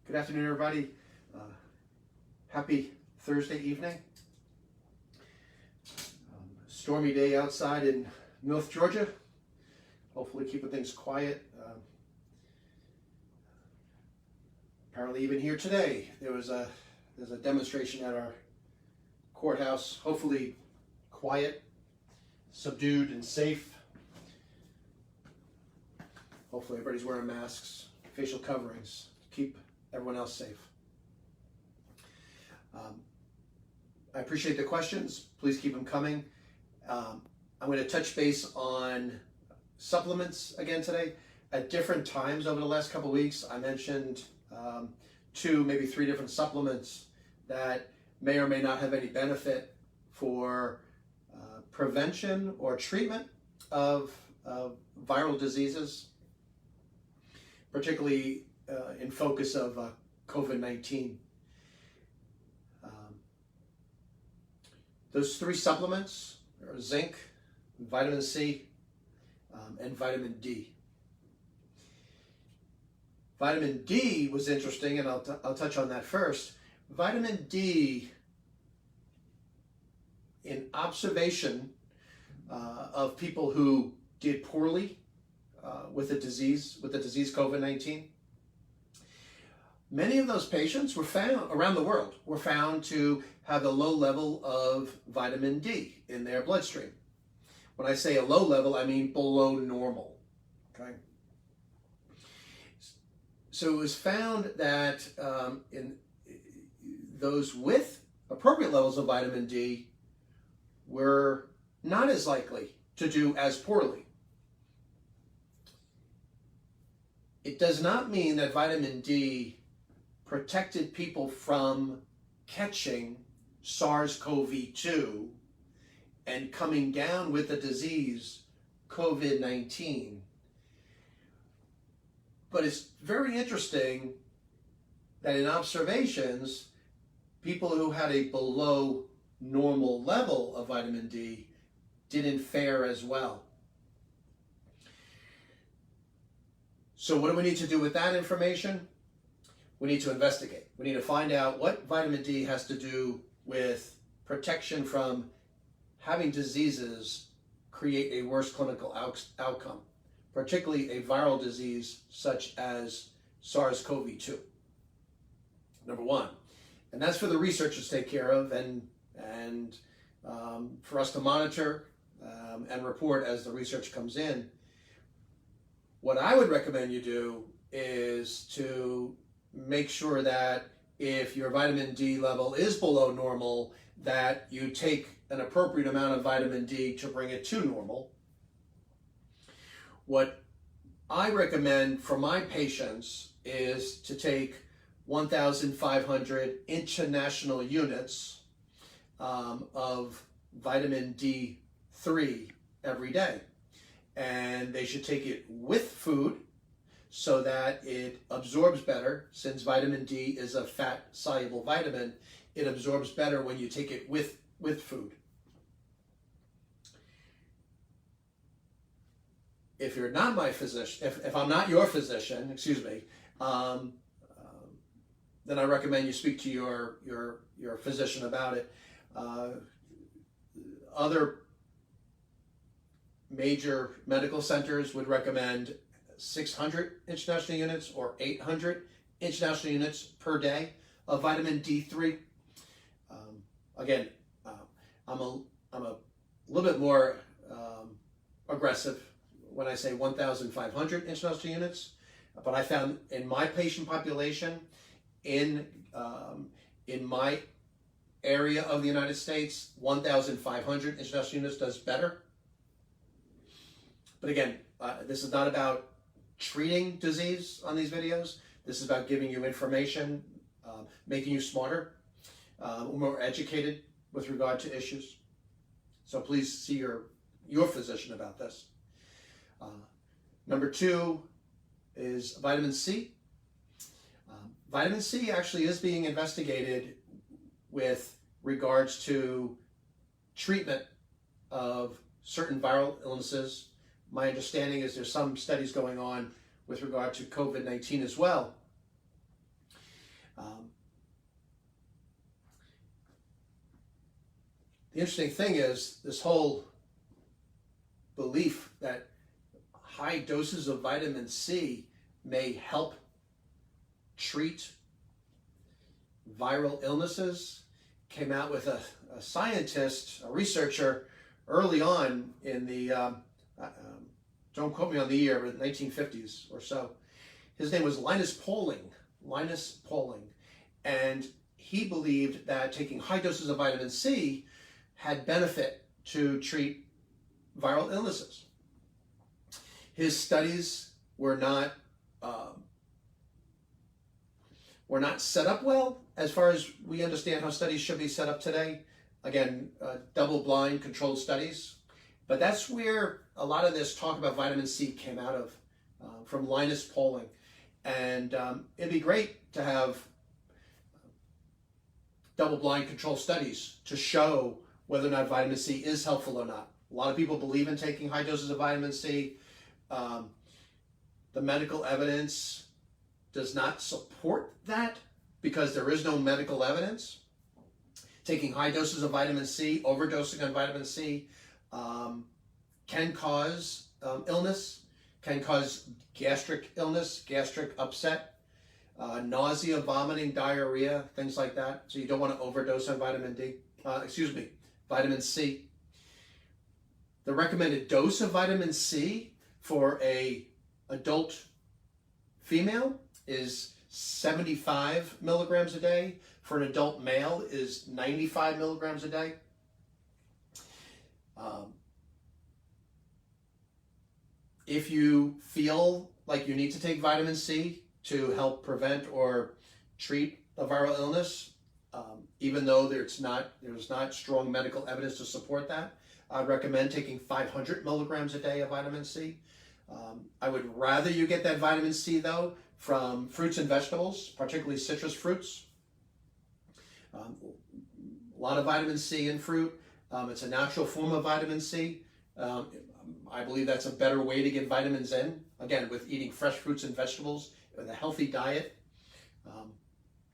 Good afternoon, everybody. Happy Thursday evening. Stormy day outside in North Georgia. Hopefully keeping things quiet. Apparently even here today, there's a demonstration at our courthouse. Hopefully quiet, subdued, and safe. Hopefully everybody's wearing masks, facial coverings to keep everyone else safe. I appreciate the questions. Please keep them coming. I'm going to touch base on supplements again today. At different times over the last couple of weeks, I mentioned 2, maybe 3 different supplements that may or may not have any benefit for prevention or treatment of viral diseases, particularly in focus of COVID-19. Those 3 supplements are zinc, vitamin C, and vitamin D. Vitamin D was interesting, and I'll touch on that first. Vitamin D, in observation of people who did poorly with the disease COVID-19, many of those patients were found around the world to have a low level of vitamin D in their bloodstream. When I say a low level, I mean below normal. Okay. So it was found that in those with appropriate levels of vitamin D were not as likely to do as poorly. It does not mean that vitamin D protected people from catching SARS-CoV-2 and coming down with the disease COVID-19. But it's very interesting that in observations, people who had a below normal level of vitamin D didn't fare as well. So what do we need to do with that information? We need to investigate. We need to find out what vitamin D has to do with protection from having diseases create a worse clinical outcome, particularly a viral disease such as SARS-CoV-2. Number 1. And that's for the researchers to take care of and for us to monitor and report as the research comes in. What I would recommend you do is to make sure that if your vitamin D level is below normal, that you take an appropriate amount of vitamin D to bring it to normal. What I recommend for my patients is to take 1,500 international units of vitamin D3 every day. And they should take it with food so that it absorbs better. Since vitamin D is a fat-soluble vitamin, it absorbs better when you take it with food. If you're not my physician, if I'm not your physician, then I recommend you speak to your physician about it. Other major medical centers would recommend 600 international units or 800 international units per day of vitamin D3. Again, I'm a little bit more aggressive when I say 1,500 international units, but I found in my patient population, in my area of the United States, 1,500 international units does better. But again, this is not about treating disease on these videos. This is about giving you information, making you smarter, more educated with regard to issues. So please see your physician about this. Number 2 is vitamin C. Vitamin C actually is being investigated with regards to treatment of certain viral illnesses. My understanding is there's some studies going on with regard to COVID-19 as well. Um, the interesting thing is this whole belief that high doses of vitamin C may help treat viral illnesses came out with a scientist, a researcher, early on in the, don't quote me on the year, but 1950s or so. His name was Linus Pauling. And he believed that taking high doses of vitamin C had benefit to treat viral illnesses. His studies were not set up well as far as we understand how studies should be set up today. Again, double-blind controlled studies. But that's where a lot of this talk about vitamin C came out of, from Linus Pauling. And it'd be great to have double-blind controlled studies to show whether or not vitamin C is helpful or not. A lot of people believe in taking high doses of vitamin C. The medical evidence does not support that because there is no medical evidence. Taking high doses of vitamin C, overdosing on vitamin C, can cause illness, can cause gastric illness, gastric upset, nausea, vomiting, diarrhea, things like that. So you don't want to overdose on vitamin C. The recommended dose of vitamin C for an adult female is 75 milligrams a day. For an adult male is 95 milligrams a day. If you feel like you need to take vitamin C to help prevent or treat a viral illness, even though there's not strong medical evidence to support that, I'd recommend taking 500 milligrams a day of vitamin C. I would rather you get that vitamin C, though, from fruits and vegetables, particularly citrus fruits. A lot of vitamin C in fruit. It's a natural form of vitamin C. I believe that's a better way to get vitamins in. Again, with eating fresh fruits and vegetables, with a healthy diet.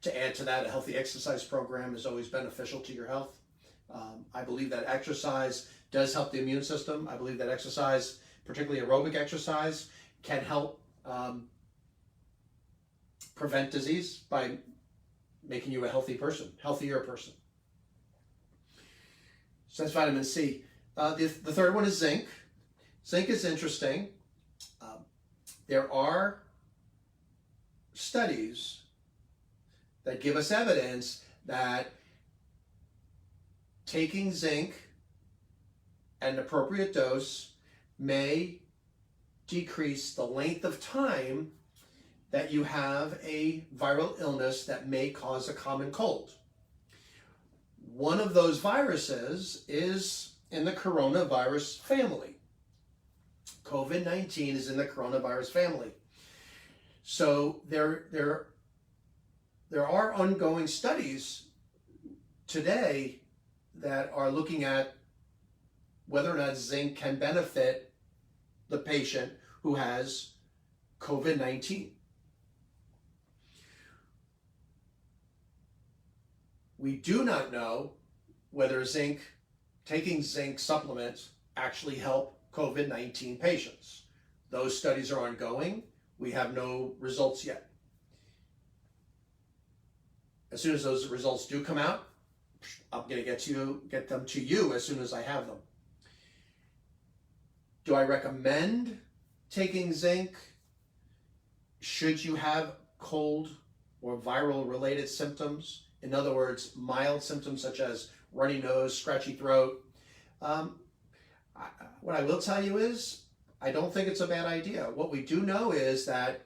To add to that, a healthy exercise program is always beneficial to your health. I believe that exercise does help the immune system. I believe that exercise, particularly aerobic exercise, can help prevent disease by making you a healthier person. So that's vitamin C. The third one is zinc. Zinc is interesting. There are studies that give us evidence that taking zinc at an appropriate dose may decrease the length of time that you have a viral illness that may cause a common cold. One of those viruses is in the coronavirus family. COVID-19 is in the coronavirus family. So there are ongoing studies today that are looking at whether or not zinc can benefit the patient who has COVID-19. We do not know whether taking zinc supplements actually help COVID-19 patients. Those studies are ongoing. We have no results yet. As soon as those results do come out, I'm going to get them to you as soon as I have them. Do I recommend taking zinc? Should you have cold or viral related symptoms? In other words, mild symptoms such as runny nose, scratchy throat. What I will tell you is, I don't think it's a bad idea. What we do know is that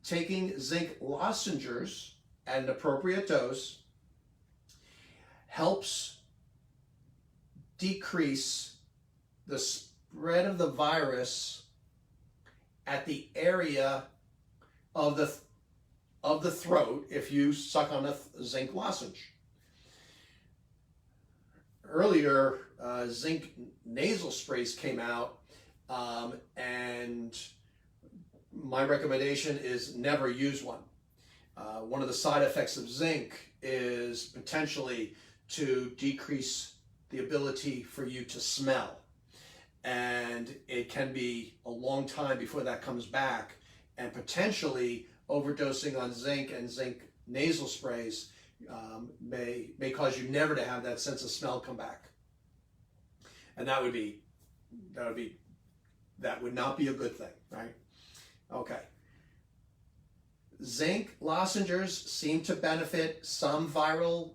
taking zinc lozenges at an appropriate dose helps decrease the spread of the virus at the area of the throat if you suck on a zinc lozenge. Earlier, zinc nasal sprays came out, and my recommendation is never use one. One of the side effects of zinc is potentially to decrease the ability for you to smell. And it can be a long time before that comes back, and potentially overdosing on zinc and zinc nasal sprays may cause you never to have that sense of smell come back. And that would not be a good thing, right? Okay. Zinc lozenges seem to benefit some viral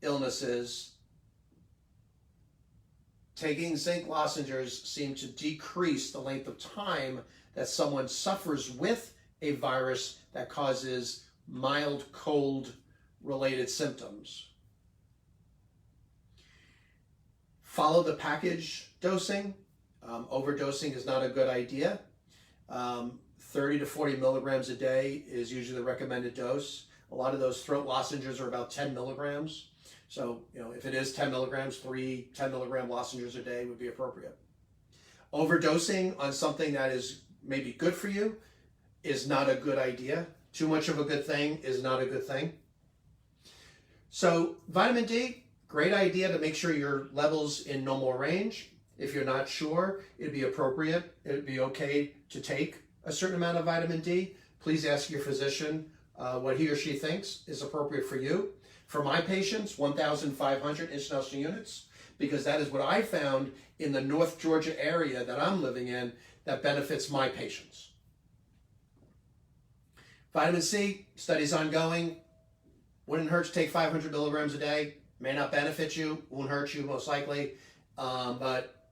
illnesses. Taking zinc lozenges seem to decrease the length of time that someone suffers with a virus that causes mild cold-related symptoms. Follow the package dosing. Overdosing is not a good idea. 30 to 40 milligrams a day is usually the recommended dose. A lot of those throat lozenges are about 10 milligrams. So, if it is 10 milligrams, 3 10-milligram lozenges a day would be appropriate. Overdosing on something that is maybe good for you is not a good idea. Too much of a good thing is not a good thing. So, vitamin D, great idea to make sure your level's in normal range. If you're not sure, it'd be appropriate. It'd be okay to take a certain amount of vitamin D. Please ask your physician what he or she thinks is appropriate for you. For my patients, 1,500 international units, because that is what I found in the North Georgia area that I'm living in that benefits my patients. Vitamin C, studies ongoing. Wouldn't hurt to take 500 milligrams a day. May not benefit you, won't hurt you most likely, but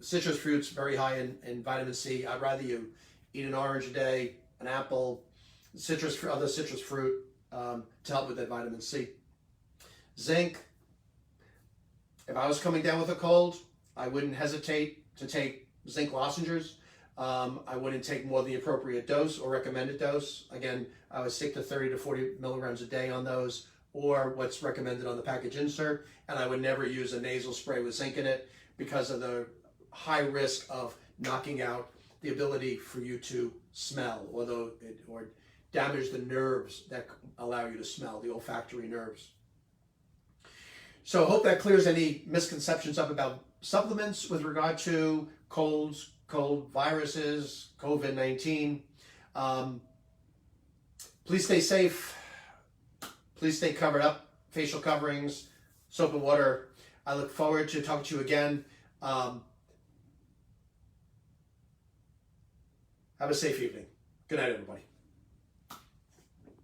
citrus fruit's very high in vitamin C. I'd rather you eat an orange a day, an apple, other citrus fruit to help with that vitamin C. Zinc, if I was coming down with a cold, I wouldn't hesitate to take zinc lozenges. I wouldn't take more than the appropriate dose or recommended dose. Again, I would stick to 30 to 40 milligrams a day on those, or what's recommended on the package insert, and I would never use a nasal spray with zinc in it because of the high risk of knocking out the ability for you to smell, or damage the nerves that allow you to smell, the olfactory nerves. So I hope that clears any misconceptions up about supplements with regard to colds, cold viruses, COVID-19. Please stay safe. Please stay covered up. Facial coverings, soap and water. I look forward to talking to you again. Have a safe evening. Good night, everybody.